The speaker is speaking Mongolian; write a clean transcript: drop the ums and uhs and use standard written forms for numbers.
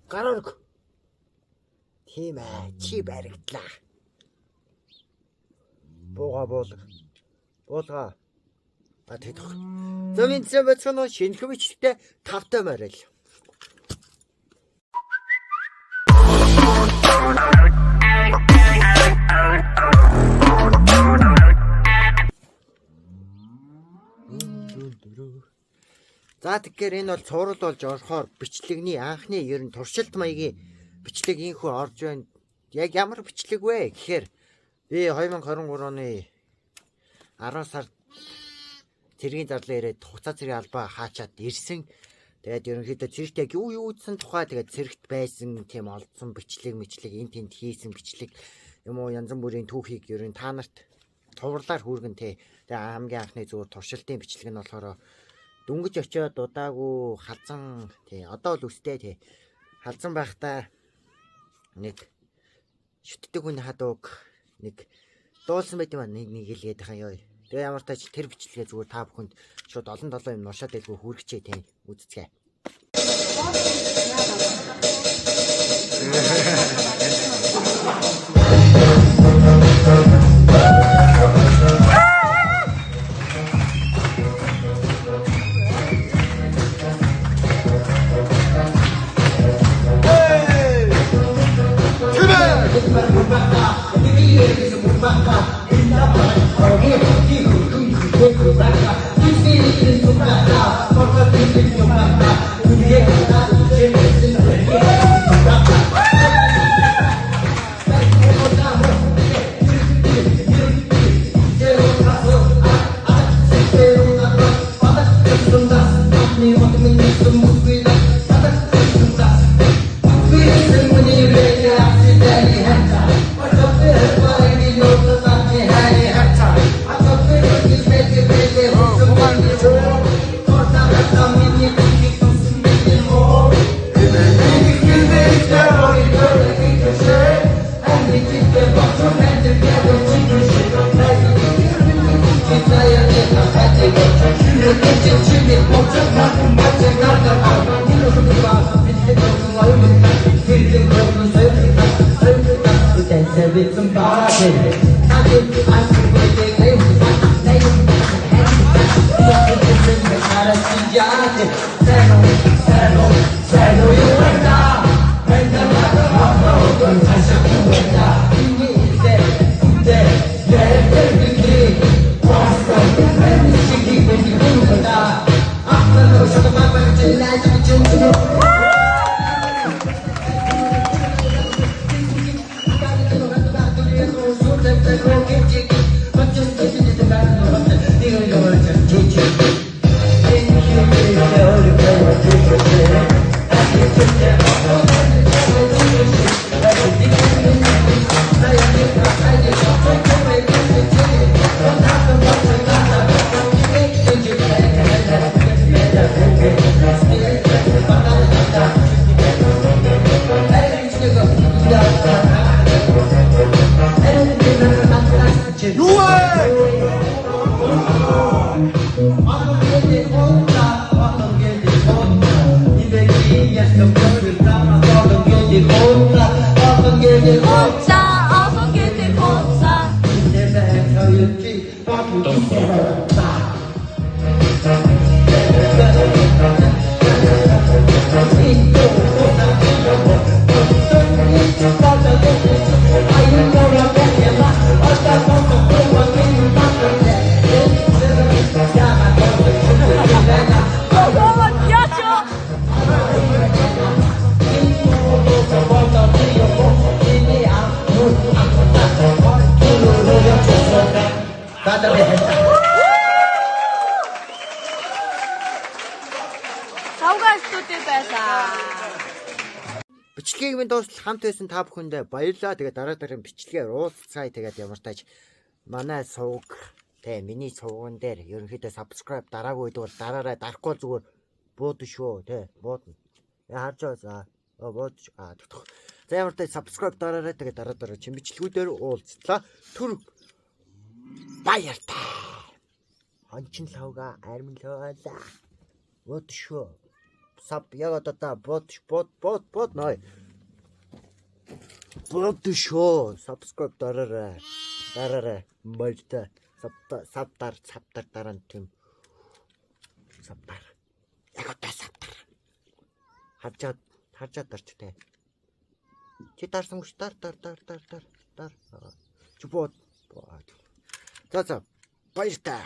Гараг. Тийм ээ, чи баригдлаа. Буулга. Тэд. Зөв энэ бацхан шинэхэн бичлэгтэй 5 морил. За тэгэхээр энэ бол цуврал болж орохоор бичлэгний анхны ер нь туршилт маягийн бичлэг инхүү орж байна. Яг ямар бичлэг вэ гэхээр би 2023 оны 10 сард цэргийн зарлаа ирээд хугацаа цэргийн албаа хаачаад ирсэн. Тэгээд ерөнхийдөө цэрэгт яг юу үзсэн тухай тэгээд цэрэгт байсан тийм олдсон бичлэг энэ тэнд хийсэн бичлэг юм уу янз бүрийн түүхийг ер нь та нарт цувралаар хүргэн тэ. Тэгээд хамгийн анхны зүгээр туршилтын бичлэг нь болохоор дүнгиж очиод удаагүй халзан тий одоо л үстэй тий халзан байхдаа нэг шүтдэг хүн хадууг нэг дуулсан байт юм нэг хэлгээд байгаа ёо. Тэгээ ямар тач тэр бичлэгээ зүгээр та бүхэнд шууд олон долоо юм нуршаад байлгүй хүргэчээ тий үзцгээ. Бичлэгийг минь дуустал хамт байсан та бүхэндээ баярлалаа. Тэгээд дараагийн бичлэгээр уулзцай. Тэгээд ямар тач манай сувг тэ миний сувган дээр ерөнхийдөө subscribe дараагүй бол дараарай. Дарахгүй зүгээр буудна шүү тэ буудна. Яа харж байгаа. Буудж за ямар тач subscribe дараарай. Тэгээд дараа чинь бичлэгүүдээр уулзлаа. Түр баяртай. Хончин лавга армин лавла. Буудна шүү. сав яг одоо та бод ной. Бод шүү. Subscribe дараарай. Баяртай. Савтар дараа нь тийм. Савтар. Яг одоо савтар. Харжаад дарч тээ. Чи дарсан гэж дар. Чи бод. За баяртай.